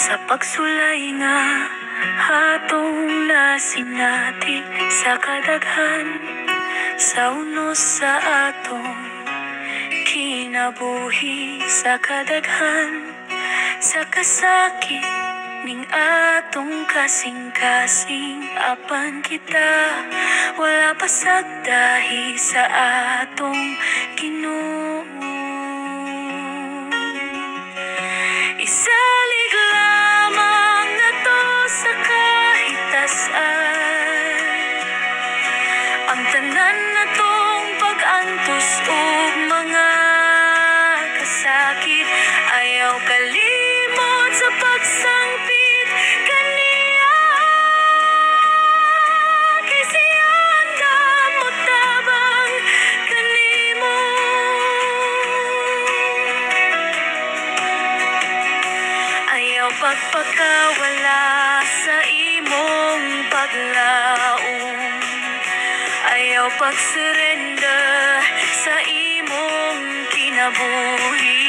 Sa pagsulay nga hatong nasinati sa kadaghan sa unos sa atong kinabuhi sa kadaghan sa kasakit ning atong kasing-kasing apan kita wala pa sagdahi sa atong Ginoo. Isalig lamang nato sa kahitasan ang tanan natong pag-antos ug mga kasakit. Ayaw kalimot sa pagsangpit kaniya kay siya damot tabang kanimo. Ayaw pagpakawala sa imong paglaom, ayaw pagsurrender sa imong kinabuhi.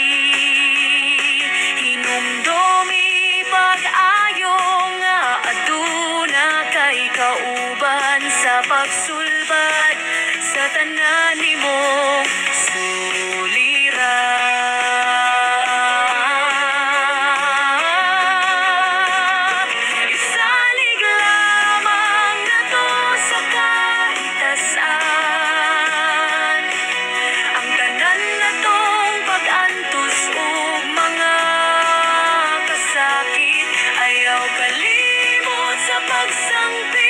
Hinumdomi pag-ayo nga aduna kay kauban sa pagsulbad sa tanan nimong suliran. Isalig lamang nato sa kahitasan ang tanan natong pag-antos ug mga kasakit. Ayaw kalimot sa pagsangpit